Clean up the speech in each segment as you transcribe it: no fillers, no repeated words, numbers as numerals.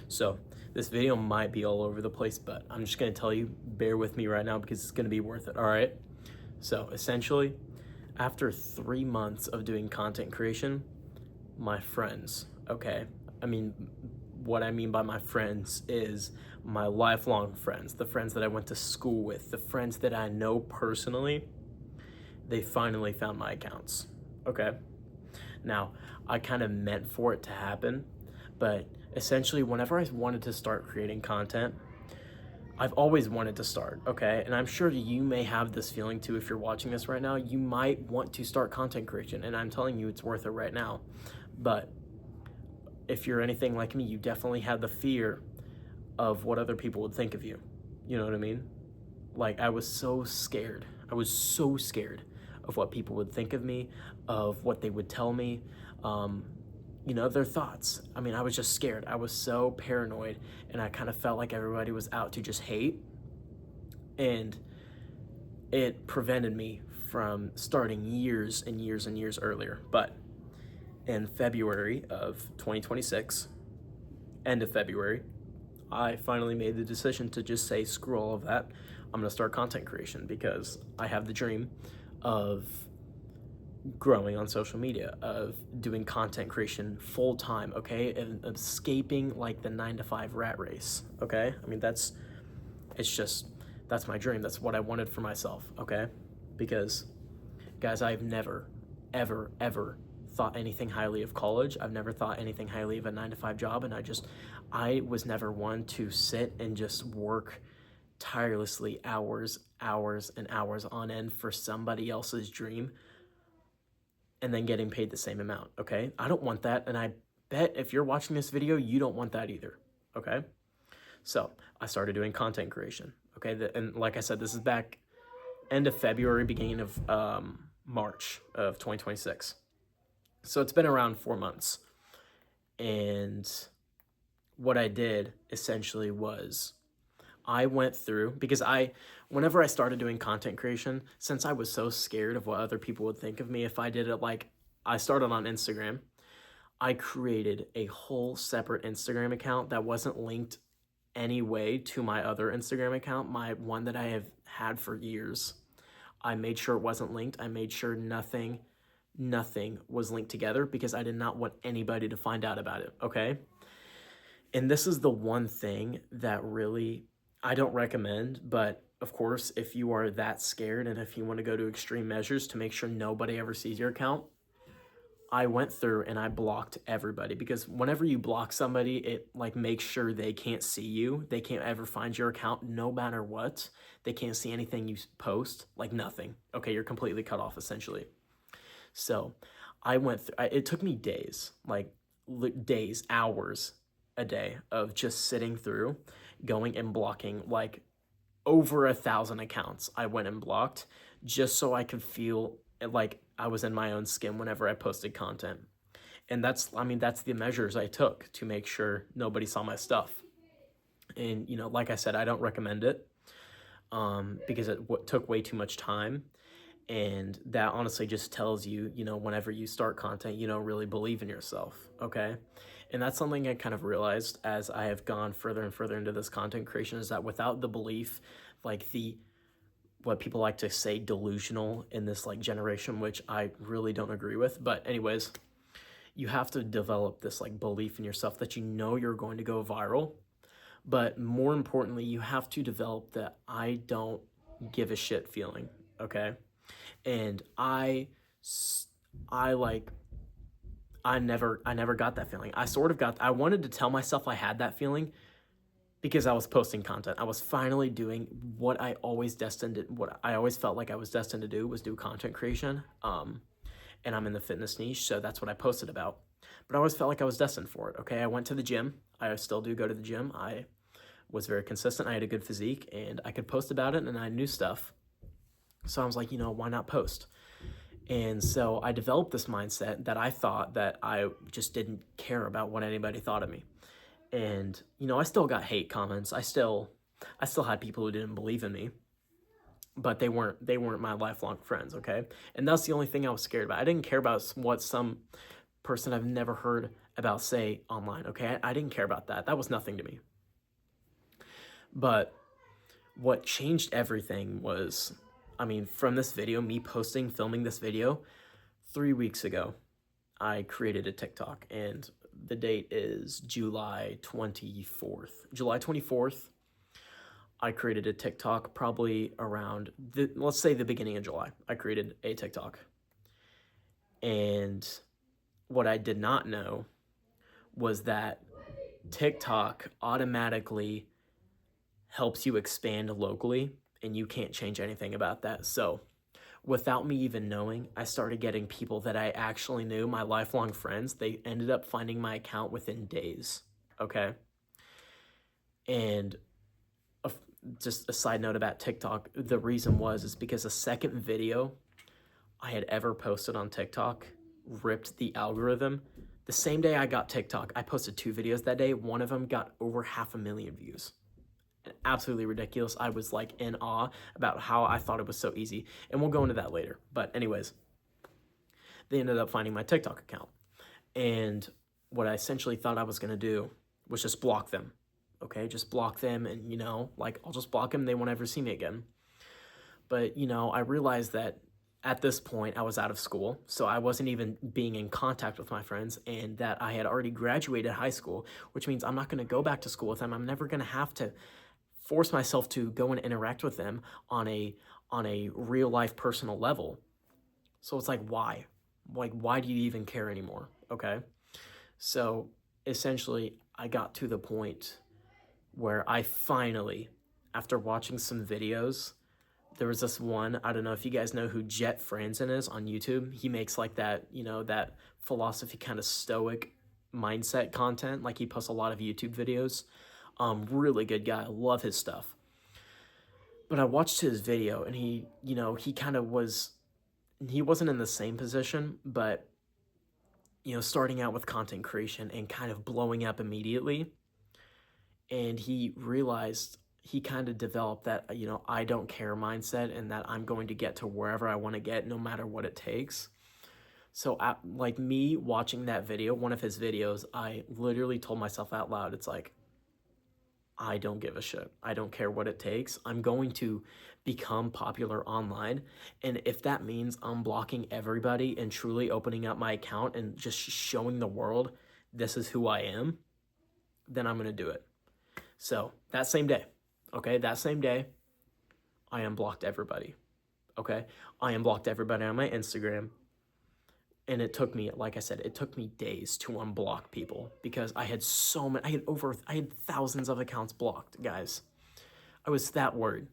So this video might be all over the place, but I'm just gonna tell you, bear with me right now because it's gonna be worth it, all right? So essentially, after 3 months of doing content creation, my friends, okay? I mean, what I mean by my friends is my lifelong friends, the friends that I went to school with, the friends that I know personally, they finally found my accounts, okay? Now, I kind of meant for it to happen, but essentially, whenever I wanted to start creating content, I've always wanted to start, okay? And I'm sure you may have this feeling too if you're watching this right now. You might want to start content creation, and I'm telling you it's worth it right now. But if you're anything like me, you definitely have the fear of what other people would think of you. You know what I mean? Like, I was so scared. I was so scared of what people would think of me, of what they would tell me, their thoughts. I mean, I was just scared. I was so paranoid, and I kind of felt like everybody was out to just hate. And it prevented me from starting years and years and years earlier. But in February of 2026, end of February, I finally made the decision to just say, screw all of that. I'm gonna start content creation because I have the dream of growing on social media, of doing content creation full time, okay? And escaping like the 9 to 5 rat race, okay? I mean, that's my dream. That's what I wanted for myself, okay? Because, guys, I've never, ever, ever thought anything highly of college. I've never thought anything highly of a 9 to 5 job. And I was never one to sit and just work tirelessly hours and hours on end for somebody else's dream and then getting paid the same amount, okay? I don't want that, and I bet if you're watching this video, you don't want that either, okay? So I started doing content creation, okay? And like I said, this is back end of February, beginning of March of 2026. So it's been around 4 months. And what I did essentially was I went through, because whenever I started doing content creation, since I was so scared of what other people would think of me if I did it, like, I started on Instagram, I created a whole separate Instagram account that wasn't linked any way to my other Instagram account, my one that I have had for years. I made sure it wasn't linked. I made sure nothing was linked together because I did not want anybody to find out about it, okay? And this is the one thing that really I don't recommend, but of course, if you are that scared and if you want to go to extreme measures to make sure nobody ever sees your account, I went through and I blocked everybody, because whenever you block somebody, it like makes sure they can't see you. They can't ever find your account no matter what. They can't see anything you post, like nothing. Okay, you're completely cut off essentially. So I went through, it took me days, like days, hours a day of just sitting through, going and blocking like over 1,000 accounts. I went and blocked just so I could feel like I was in my own skin whenever I posted content. And that's the measures I took to make sure nobody saw my stuff. And, like I said, I don't recommend it because it took way too much time. And that honestly just tells you, whenever you start content, you don't really believe in yourself, okay? And that's something I kind of realized as I have gone further and further into this content creation, is that without the belief, like what people like to say, delusional in this like generation, which I really don't agree with. But anyways, you have to develop this like belief in yourself that you're going to go viral. But more importantly, you have to develop the I don't give a shit feeling, okay? And I never got that feeling. I wanted to tell myself I had that feeling because I was posting content. I was finally doing what I always felt like I was destined to do, was do content creation. And I'm in the fitness niche, so that's what I posted about. But I always felt like I was destined for it, okay? I went to the gym. I still do go to the gym. I was very consistent. I had a good physique, and I could post about it, and I knew stuff. So I was like, why not post? And so I developed this mindset that I thought that I just didn't care about what anybody thought of me. And, I still got hate comments. I still had people who didn't believe in me, but they weren't my lifelong friends, okay? And that's the only thing I was scared about. I didn't care about what some person I've never heard about say online, okay? I didn't care about that. That was nothing to me. But what changed everything was, I mean, from this video, me filming this video, 3 weeks ago, I created a TikTok, and the date is July 24th. July 24th, I created a TikTok probably around, let's say the beginning of July. I created a TikTok. And what I did not know was that TikTok automatically helps you expand locally, and you can't change anything about that. So without me even knowing, I started getting people that I actually knew, my lifelong friends. They ended up finding my account within days, okay? And just a side note about TikTok, the reason is because the second video I had ever posted on TikTok ripped the algorithm. The same day I got TikTok, I posted 2 videos that day. One of them got over 500,000 views. Absolutely ridiculous. I was like in awe about how I thought it was so easy. And we'll go into that later. But anyways, they ended up finding my TikTok account. And what I essentially thought I was going to do was just block them. Okay, just block them, and, you know, like, I'll just block them. They won't ever see me again. But, you know, I realized that at this point I was out of school, so I wasn't even being in contact with my friends, and that I had already graduated high school, which means I'm not going to go back to school with them. I'm never going to have to force myself to go and interact with them on a real life personal level. So it's like, why? Like, why do you even care anymore? Okay. So essentially I got to the point where I finally, after watching some videos, there was this one, I don't know if you guys know who Jet Franzen is on YouTube. He makes like that, you know, that philosophy kind of stoic mindset content. Like, he posts a lot of YouTube videos. Really good guy. I love his stuff. But I watched his video, and he, you know, he wasn't in the same position, but, you know, starting out with content creation and kind of blowing up immediately. And he realized, he kind of developed that, you know, I don't care mindset, and that I'm going to get to wherever I want to get no matter what it takes. So like, me watching that video, one of his videos, I literally told myself out loud, it's like, I don't give a shit. I don't care what it takes. I'm going to become popular online. And if that means unblocking everybody and truly opening up my account and just showing the world this is who I am, then I'm going to do it. So that same day, I unblocked everybody, okay? I unblocked everybody on my Instagram, and it took me, like I said, it took me days to unblock people, because I had so many, I had thousands of accounts blocked, guys. I was that worried.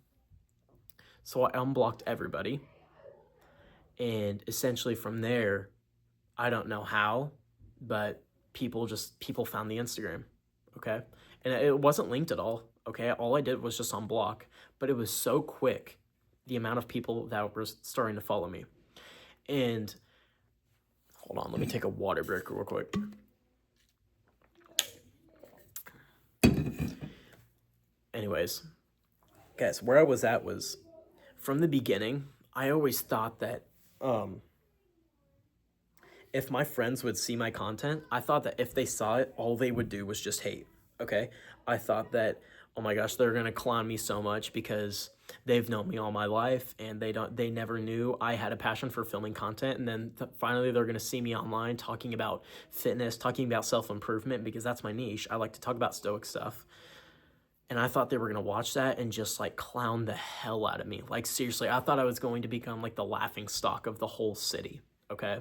So I unblocked everybody, and essentially from there, I don't know how, but people found the Instagram, okay? And it wasn't linked at all, okay? All I did was just unblock, but it was so quick, the amount of people that were starting to follow me. And hold on, let me take a water break real quick. Anyways, guys, where I was at was, from the beginning, I always thought that if my friends would see my content, I thought that if they saw it, all they would do was just hate, okay? I thought that, oh my gosh, they're gonna clown me so much because they've known me all my life, and they never knew I had a passion for filming content. And then finally they're gonna see me online talking about fitness, talking about self-improvement, because that's my niche. I like to talk about stoic stuff. And I thought they were gonna watch that and just like clown the hell out of me. Like, seriously, I thought I was going to become like the laughing stock of the whole city, okay?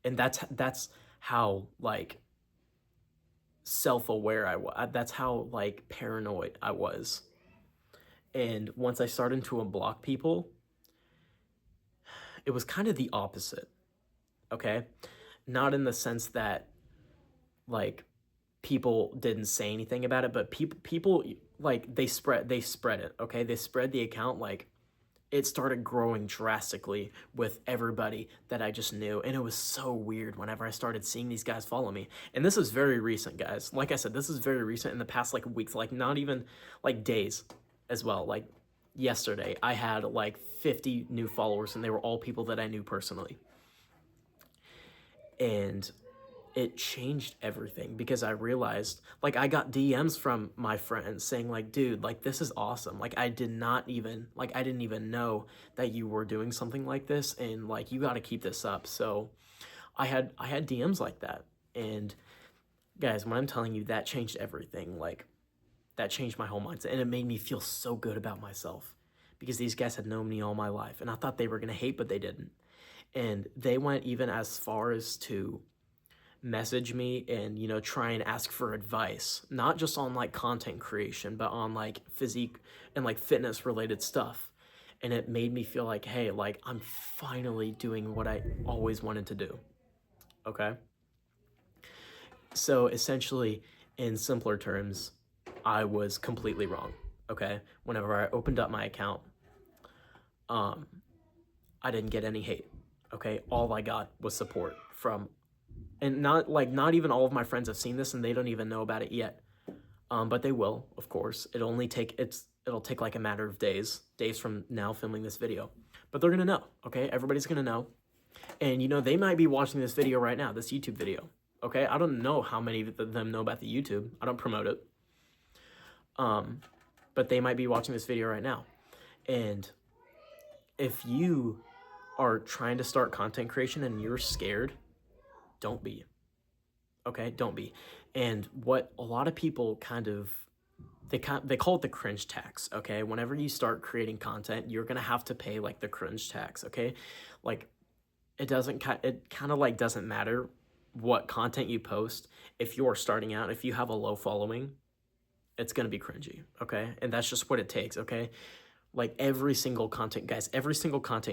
And that's how, like, self-aware I was. That's how, like, paranoid I was. And once I started to unblock people, it was kind of the opposite, okay? Not in the sense that, like, people didn't say anything about it, but people like, they spread it, okay? They spread the account. Like, it started growing drastically with everybody that I just knew. And it was so weird whenever I started seeing these guys follow me. And this is very recent, guys. Like I said, this is very recent, in the past, like, weeks, like, not even, like, days as well. Like, yesterday, I had, like, 50 new followers, and they were all people that I knew personally. And it changed everything because I realized, like, I got DMs from my friends saying, like, dude, like, this is awesome. Like, I didn't even know that you were doing something like this, and like, you got to keep this up. So I had DMs like that. And guys, when I'm telling you, that changed everything. Like, that changed my whole mindset, and it made me feel so good about myself because these guys had known me all my life, and I thought they were going to hate, but they didn't. And they went even as far as to message me and, you know, try and ask for advice, not just on like content creation, but on like physique and like fitness related stuff. And it made me feel like, hey, like, I'm finally doing what I always wanted to do. Okay. So essentially, in simpler terms, I was completely wrong. Okay. Whenever I opened up my account, I didn't get any hate. Okay. All I got was support from, and not even all of my friends have seen this, and they don't even know about it yet. But they will, of course. It'll take like a matter of days from now filming this video. But they're gonna know, okay? Everybody's gonna know. And you know, they might be watching this video right now, this YouTube video. Okay? I don't know how many of them know about the YouTube. I don't promote it. But they might be watching this video right now. And if you are trying to start content creation and you're scared, don't be. Okay? Don't be. And what a lot of people they call it the cringe tax, okay? Whenever you start creating content, you're gonna have to pay like the cringe tax, okay? Like, it kind of like doesn't matter what content you post. If you're starting out, if you have a low following, it's gonna be cringy, okay? And that's just what it takes, okay? Like, every single content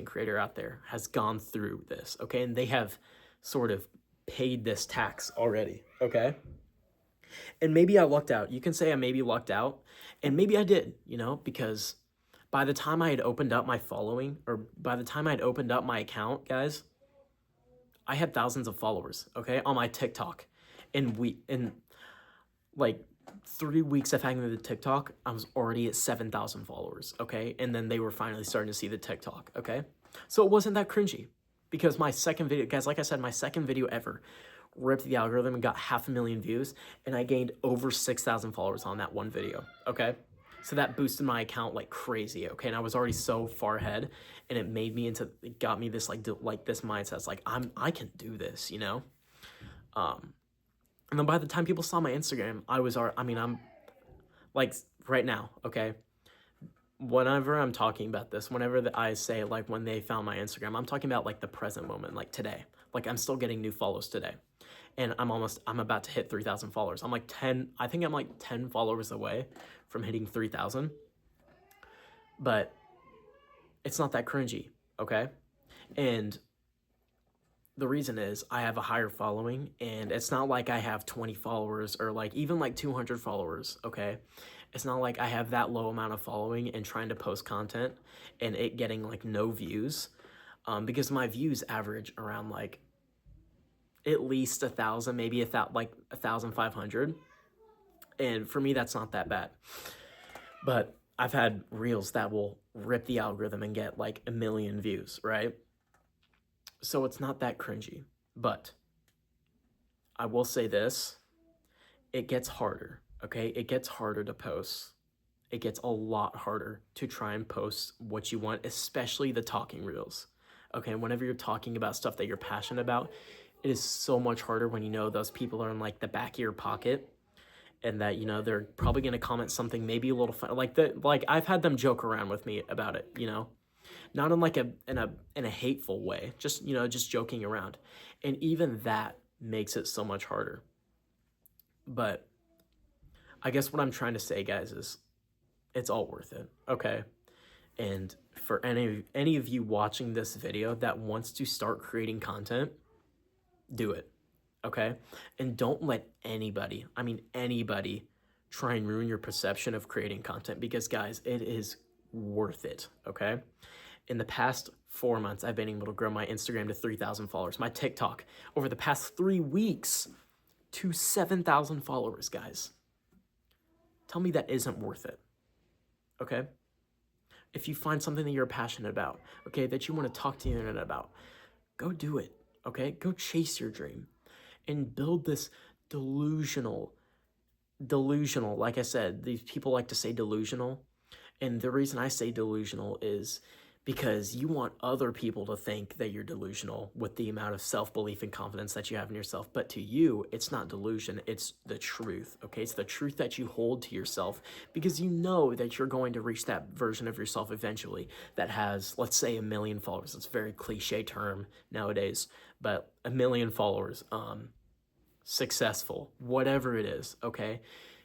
creator out there has gone through this, okay? And they have sort of paid this tax already, okay? And maybe I lucked out. You can say I maybe lucked out, and maybe I did, you know, because by the time I had opened up my following, or by the time I had opened up my account, guys, I had thousands of followers, okay, on my TikTok. In like 3 weeks of having the TikTok, I was already at 7,000 followers, okay? And then they were finally starting to see the TikTok, okay? So it wasn't that cringy, because my second video, guys, like I said, my second video ever ripped the algorithm and got 500,000 views, and I gained over 6,000 followers on that one video, okay? So that boosted my account like crazy, okay? And I was already so far ahead, and it got me this this mindset. It's like, I can do this, you know? And then by the time people saw my Instagram, I'm like, right now, okay? Whenever I'm talking about this, I say like when they found my Instagram, I'm talking about like the present moment, like today. Like, I'm still getting new follows today. And I'm about to hit 3,000 followers. I'm like 10 followers away from hitting 3,000. But it's not that cringy, okay? And the reason is I have a higher following, and it's not like I have 20 followers or like even like 200 followers, okay? It's not like I have that low amount of following and trying to post content and it getting like no views, because my views average around like at least 1,000, maybe 1,500. And for me, that's not that bad. But I've had reels that will rip the algorithm and get like 1 million views, right? So it's not that cringy. But I will say this, it gets harder, okay? It gets harder to post. It gets a lot harder to try and post what you want, especially the talking reels, okay? Whenever you're talking about stuff that you're passionate about, it is so much harder when you know those people are in like the back of your pocket, and that, you know, they're probably going to comment something maybe a little fun, like I've had them joke around with me about it, you know, not in like in a hateful way, just, you know, just joking around. And even that makes it so much harder. But I guess what I'm trying to say, guys, is it's all worth it, okay? And for any of you watching this video that wants to start creating content, do it, okay? And don't let anybody try and ruin your perception of creating content, because guys, it is worth it, okay? In the past 4 months, I've been able to grow my Instagram to 3,000 followers, my TikTok over the past 3 weeks to 7,000 followers, guys. Tell me that isn't worth it, okay? If you find something that you're passionate about, okay, that you want to talk to the internet about, go do it, okay? Go chase your dream and build this delusional, like I said, these people like to say delusional. And the reason I say delusional is because you want other people to think that you're delusional with the amount of self-belief and confidence that you have in yourself. But to you, it's not delusion, it's the truth, okay? It's the truth that you hold to yourself because you know that you're going to reach that version of yourself eventually that has, let's say, 1 million followers. It's a very cliche term nowadays, but 1 million followers, successful, whatever it is, okay?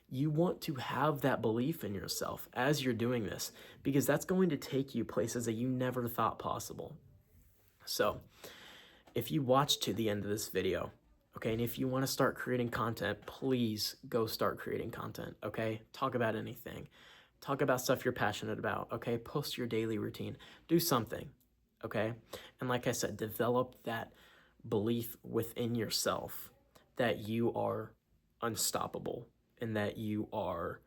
You want to have that belief in yourself as you're doing this because that's going to take you places that you never thought possible. So if you watch to the end of this video, okay, and if you want to start creating content, please go start creating content, okay? Talk about anything. Talk about stuff you're passionate about, okay? Post your daily routine. Do something, okay? And like I said, develop that belief within yourself that you are unstoppable and that you are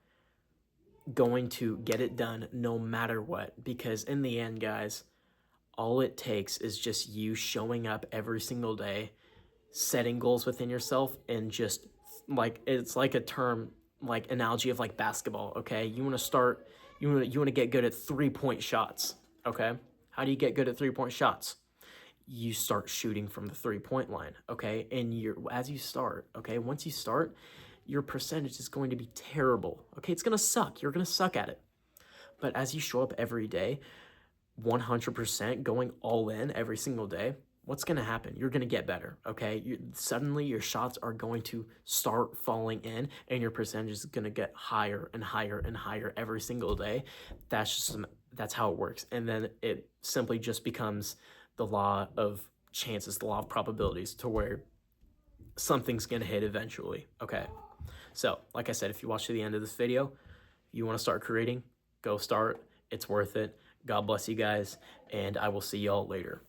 going to get it done no matter what. Because in the end, guys, all it takes is just you showing up every single day, setting goals within yourself, and just like, it's like a term, like analogy of like basketball, okay? You want to get good at 3-point shots, okay? How do you get good at 3-point shots? You start shooting from the 3-point line, okay? And as you start, okay, once you start, your percentage is going to be terrible, okay? It's gonna suck. You're gonna suck at it. But as you show up every day, 100% going all in every single day, what's gonna happen? You're gonna get better, okay? Suddenly your shots are going to start falling in and your percentage is gonna get higher and higher and higher every single day. That's how it works. And then it simply just becomes the law of chances, the law of probabilities, to where something's gonna hit eventually, okay? So, like I said, if you watch to the end of this video, you wanna start creating, go start, it's worth it. God bless you guys, and I will see y'all later.